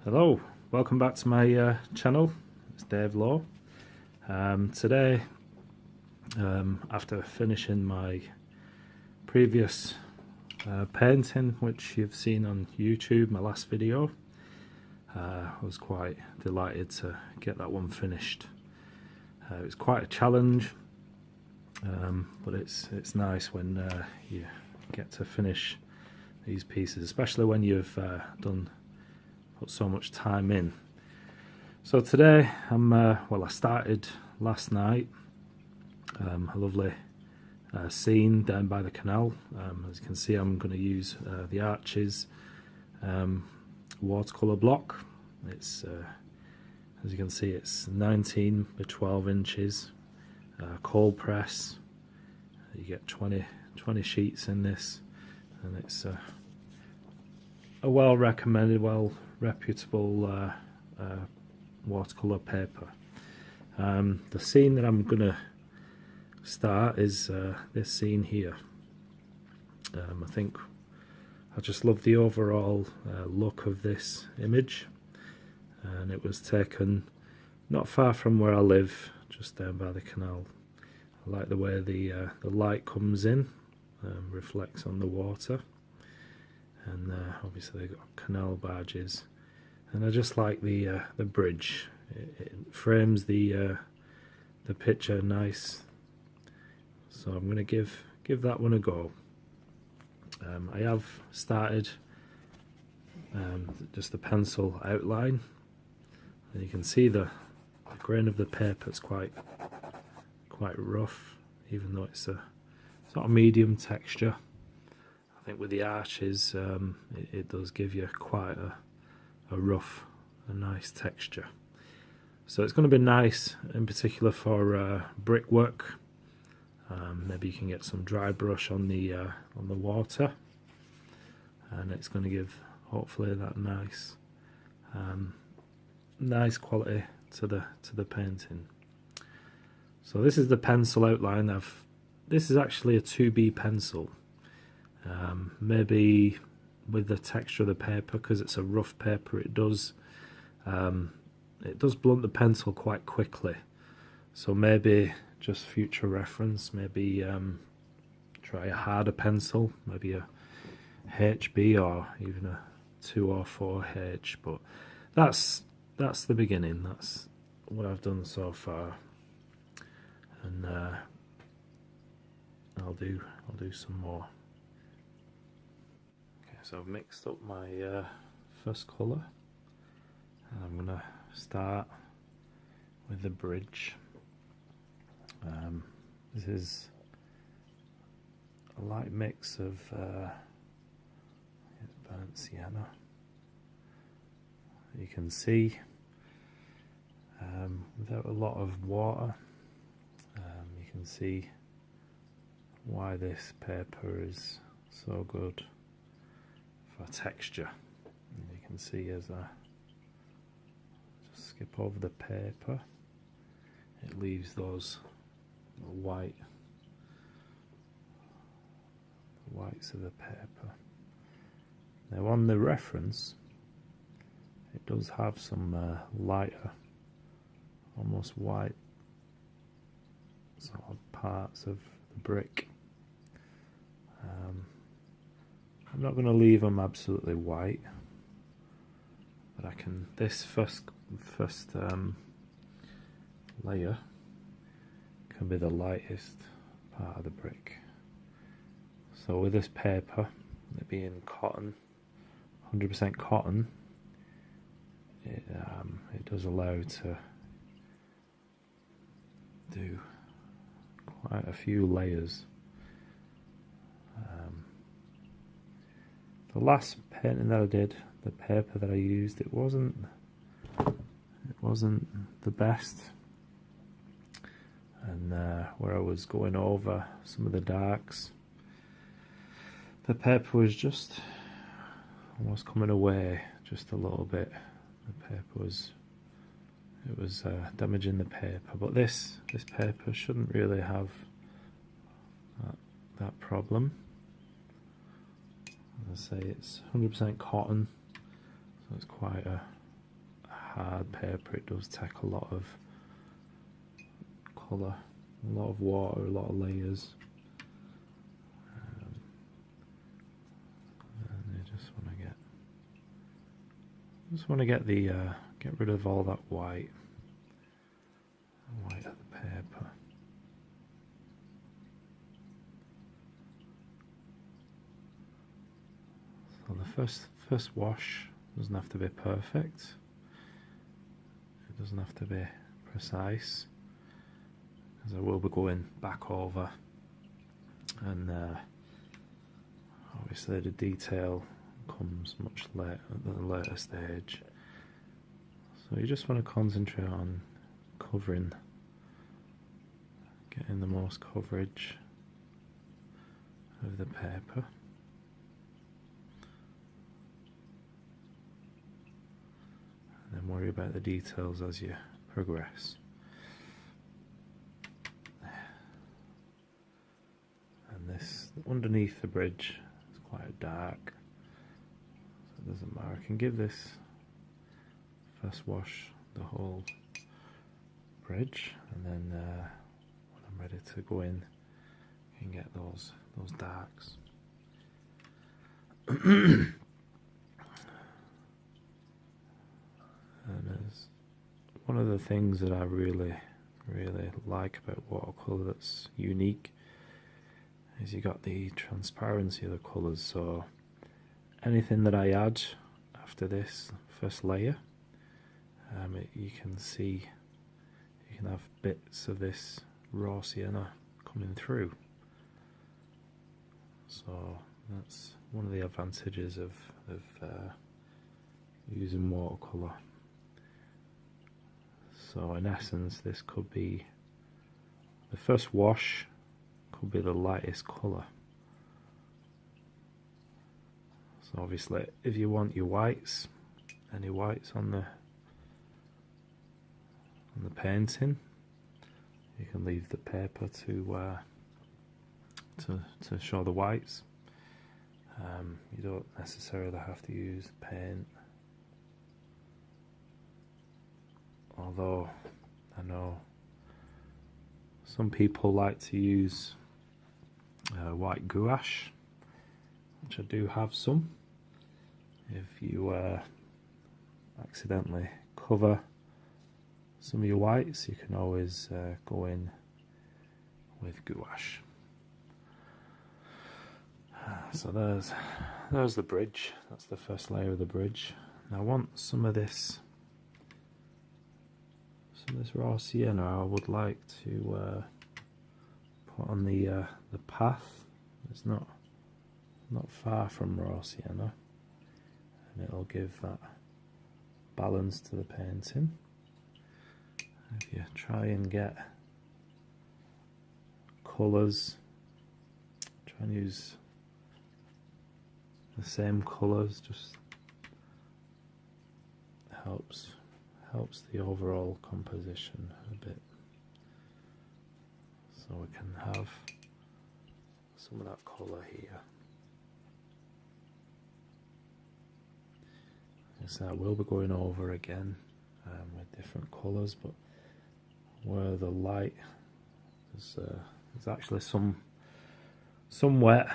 Hello, welcome back to my channel. It's Dave Law. Today, after finishing my previous painting, which you've seen on YouTube, my last video, I was quite delighted to get that one finished. It was quite a challenge, but it's nice when you get to finish these pieces, especially when you've put so much time in. So today I started last night a lovely scene down by the canal. As you can see, I'm going to use the arches watercolour block. It's as you can see, it's 19 by 12 inches, cold press. You get 20 sheets in this, and it's a well recommended, well reputable watercolour paper. The scene that I'm going to start is this scene here. I think I just love the overall look of this image, and it was taken not far from where I live, just down by the canal. I like the way the light comes in, reflects on the water, and obviously they've got canal barges, and I just like the bridge. It frames the picture nice, so I'm going to give that one a go. I have started just the pencil outline, and you can see the grain of the paper is quite rough, even though it's a sort of medium texture. I think with the arches, it does give you quite a rough, a nice texture. So it's going to be nice, in particular for brickwork. Maybe you can get some dry brush on the water, and it's going to give hopefully that nice quality to the painting. So this is the pencil outline. This is actually a 2B pencil. Maybe with the texture of the paper, because it's a rough paper, it does blunt the pencil quite quickly. So maybe just future reference, maybe try a harder pencil, maybe a HB or even a 2 or 4H. But that's the beginning. That's what I've done so far, and I'll do some more. So I've mixed up my first colour, and I'm going to start with the bridge. This is a light mix of burnt sienna. You can see without a lot of water, you can see why this paper is so good for texture. And you can see as I just skip over the paper, it leaves those whites of the paper. Now on the reference, it does have some lighter, almost white sort of parts of the brick. I'm not going to leave them absolutely white, but I can. This first layer can be the lightest part of the brick. So with this paper, it being cotton, 100% cotton, it does allow to do quite a few layers. The last painting that I did, the paper that I used, it wasn't the best, and where I was going over some of the darks, the paper was just almost coming away just a little bit. The paper was damaging the paper, but this paper shouldn't really have that problem. As I say, it's 100% cotton, so it's quite a hard paper, it does take a lot of colour, a lot of water, a lot of layers. And you just want to get the get rid of all that white of the paper. So the first wash doesn't have to be perfect. It doesn't have to be precise, because I will be going back over, and obviously the detail comes much later at the later stage. So you just want to concentrate on covering, getting the most coverage of the paper. And then worry about the details as you progress. And this, underneath the bridge, is quite dark, so it doesn't matter. I can give this first wash the whole bridge, and then when I'm ready to go in, I can get those darks. And as one of the things that I really like about watercolour that's unique is you got the transparency of the colours. So anything that I add after this first layer, you can see, you can have bits of this raw sienna coming through. So that's one of the advantages of using watercolour. So in essence, this could be, the first wash could be the lightest colour. So obviously, if you want your whites, any whites on the painting, you can leave the paper to show the whites. You don't necessarily have to use paint, although I know some people like to use white gouache, which I do have some. If you accidentally cover some of your whites, you can always go in with gouache. So there's the bridge. That's the first layer of the bridge. Now I want some of this raw sienna. I would like to put on the path. It's not far from raw sienna, and it'll give that balance to the painting. If you try and get colours, try and use the same colours, just helps the overall composition a bit. So we can have some of that colour here. So I will be going over again with different colours, but where the light, there's actually some wet,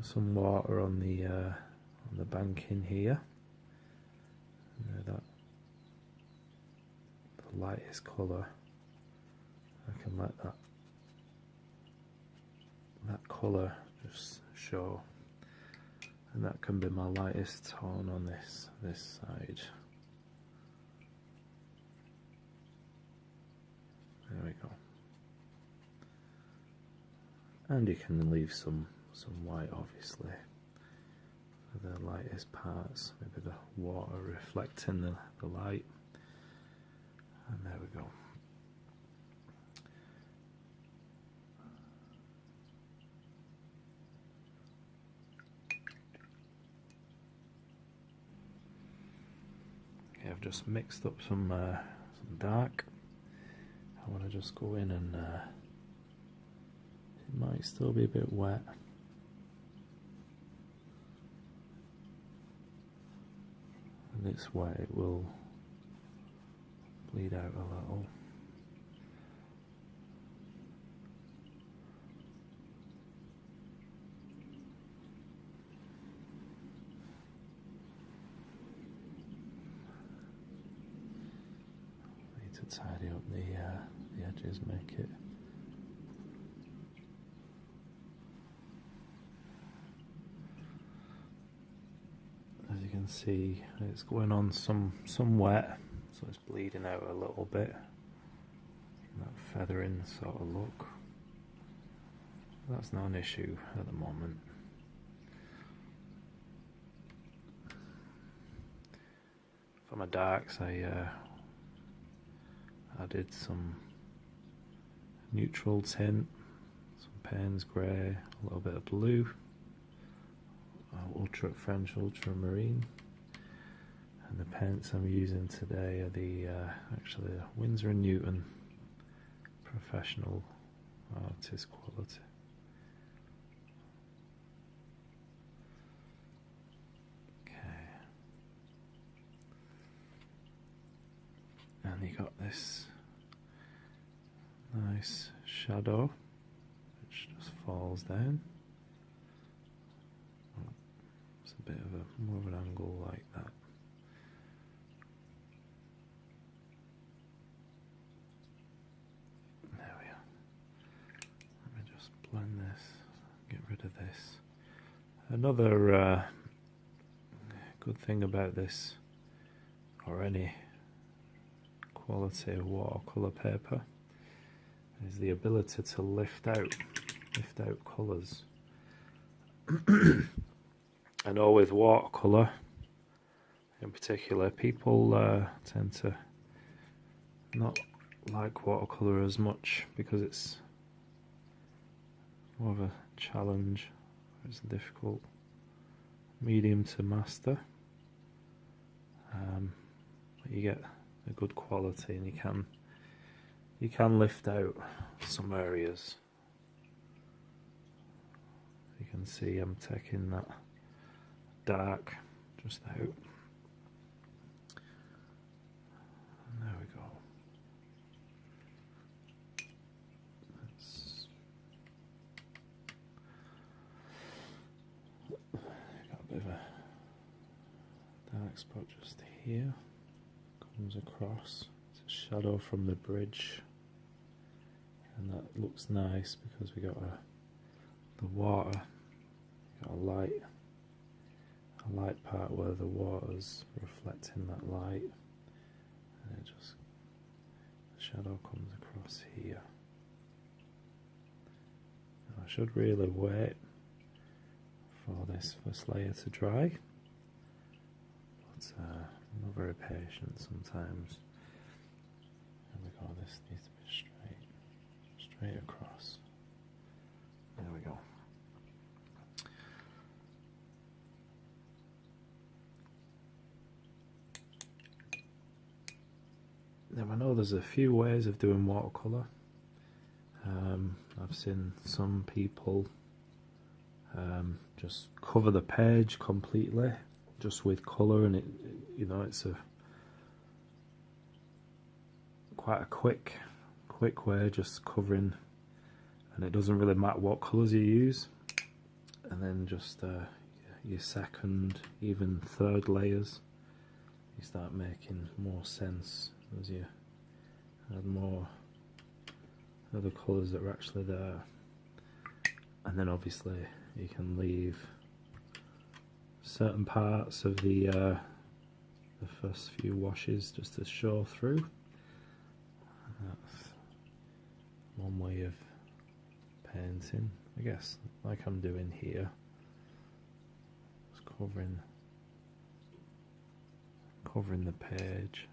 some water on the banking here. That the lightest colour, I can let that colour just show, and that can be my lightest tone on this side. There we go. And you can leave some white, obviously, for the lightest parts, maybe the water reflecting the light. And there we go. Okay, I've just mixed up some dark. I want to just go in and it might still be a bit wet. And it's wet, it will bleed out a little. Need to tidy up the edges, make it. As you can see, it's going on some wet, so it's bleeding out a little bit. That feathering sort of look. That's not an issue at the moment. For my darks, I did some neutral tint, some Payne's grey, a little bit of blue, French ultramarine, and the paints I'm using today are the actually the Winsor & Newton professional artist quality. Okay, and you got this nice shadow which just falls down. It's a bit of a more of an angle like that. There we are. Let me just blend this, get rid of this. Another good thing about this, or any quality of watercolour paper, is the ability to lift out colours. I know with watercolour in particular, people tend to not like watercolour as much because it's more of a challenge. It's a difficult medium to master, but you get a good quality, and you can lift out some areas. You can see I'm taking that dark just out. And there we go. Got a bit of a dark spot just here. Comes across. It's a shadow from the bridge, and that looks nice because we got the water. Got a light part where the water's reflecting that light, and the shadow comes across here. Now I should really wait for this first layer to dry, but I'm not very patient sometimes. There we go, this needs to be straight across. There we go. Now I know there's a few ways of doing watercolour. I've seen some people just cover the page completely just with colour, and it's quite a quick way, just covering, and it doesn't really matter what colours you use. And then just your second, even third layers, you start making more sense as you add more other colours that are actually there. And then obviously you can leave certain parts of the first few washes just to show through. And that's one way of painting, I guess, like I'm doing here. Just covering the page.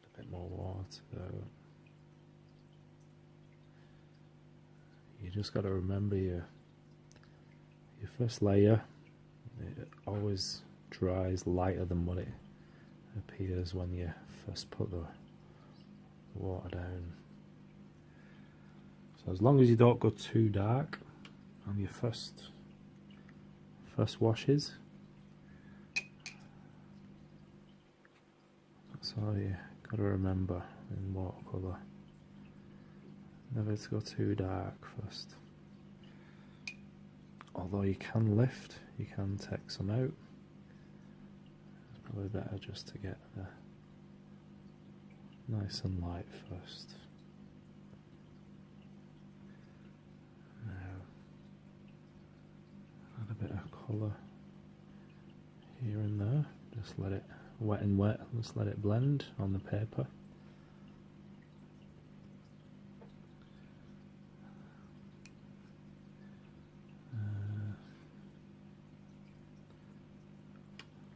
A bit more water. You just got to remember your first layer. It always dries lighter than what it appears when you first put the water down. So as long as you don't go too dark on your first washes, that's all you got to remember in watercolour never to go too dark first. Although you can lift, you can take some out. It's probably better just to get the nice and light first. Now, add a bit of colour here and there. Just let it wet and wet. Just let it blend on the paper.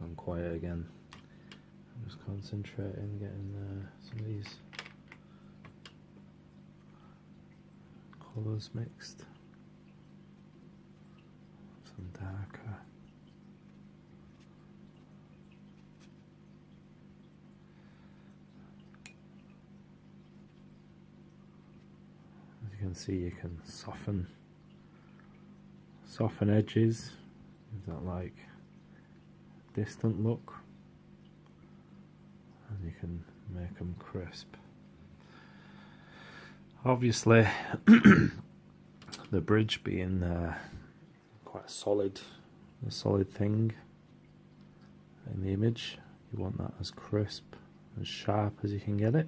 I'm quiet again. I'm just concentrating, getting some of these colours mixed. Some darker. As you can see, you can soften edges. Give that like distant look, and you can make them crisp. Obviously, the bridge being quite a solid thing in the image, you want that as crisp, as sharp as you can get it.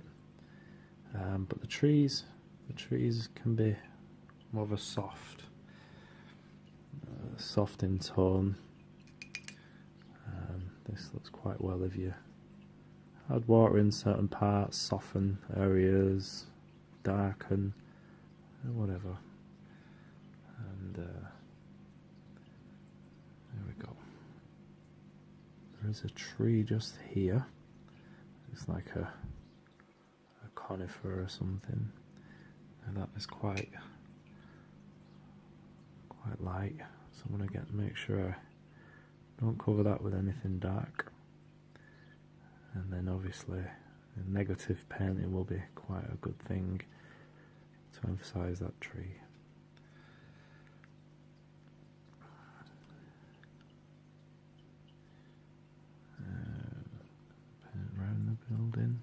But the trees can be more of a soft in tone. This looks quite well if you add water in certain parts, soften areas, darken, whatever. And there we go. There is a tree just here. It's like a conifer or something. And that is quite light. So I'm going to make sure I don't cover that with anything dark, and then obviously a negative painting will be quite a good thing to emphasise that tree. Paint around the building.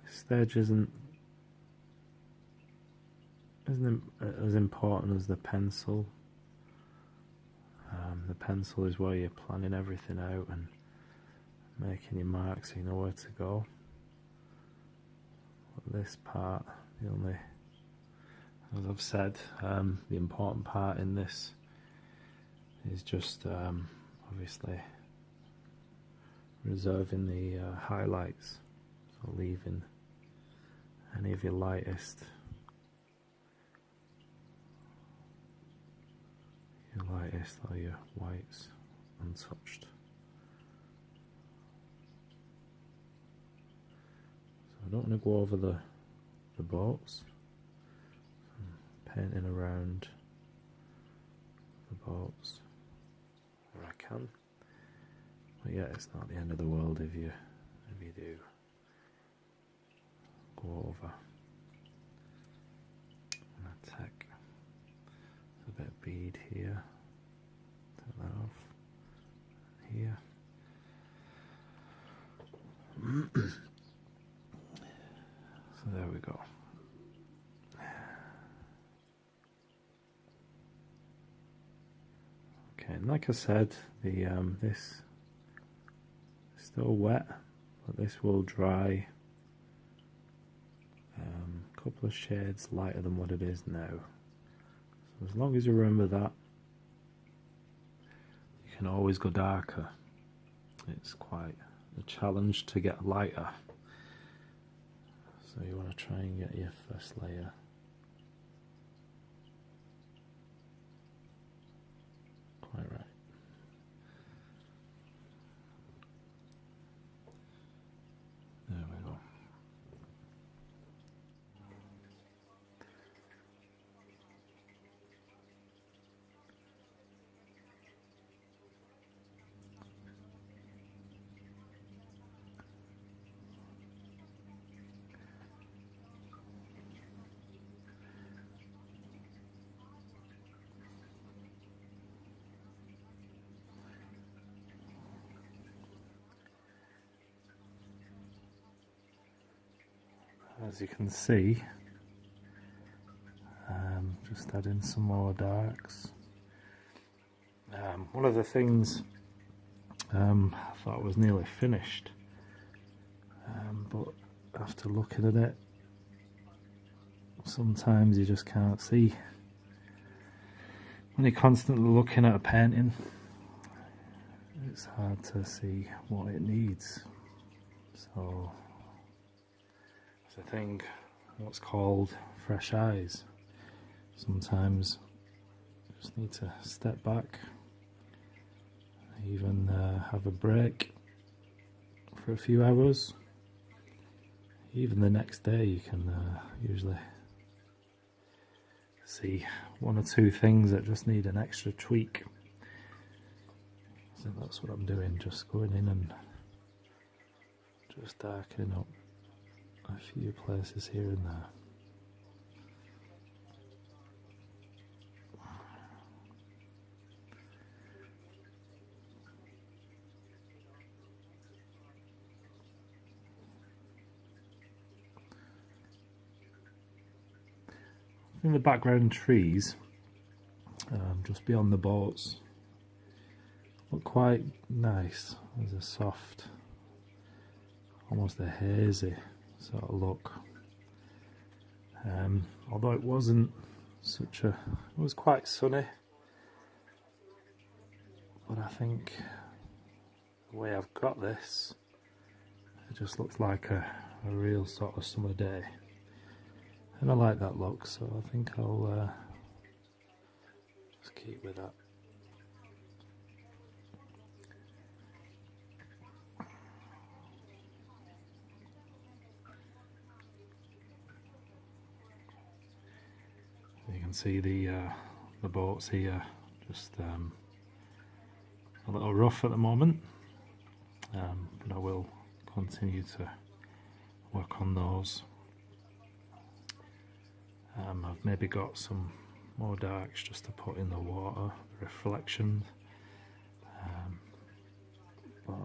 This stage isn't as important as the pencil. The pencil is where you're planning everything out and making your marks so you know where to go. But this part, as I've said, the important part in this is just obviously reserving the highlights, so leaving any of your lightest or your whites untouched. So I don't want to go over the boats. I'm painting around the boats where I can. But yeah, it's not the end of the world if you do go over. I'm going to take a bit of bead here. Take that off. Here. So there we go. Okay, and like I said, the this is still wet, but this will dry a couple of shades lighter than what it is now. So as long as you remember that, you can always go darker. It's quite a challenge to get lighter. So you want to try and get your first layer quite right. There we go. as you can see, just adding some more darks. One of the things I thought was nearly finished, but after looking at it, sometimes you just can't see. When you're constantly looking at a painting, it's hard to see what it needs. So there's a thing, what's called fresh eyes. Sometimes you just need to step back, even have a break for a few hours. Even the next day you can usually see one or two things that just need an extra tweak. So that's what I'm doing, just going in and just darkening up a few places here and there. In the background, trees just beyond the boats look quite nice. There's a soft, almost a hazy sort of look. Although it wasn't such a, it was quite sunny, but I think the way I've got this, it just looks like a real sort of summer day. And I like that look, so I think I'll just keep with that. You can see the boats here, just a little rough at the moment, but I will continue to work on those. I've maybe got some more darks just to put in the water, reflections, but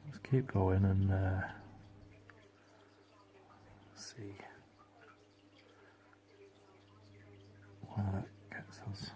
let's keep going and see where that gets us.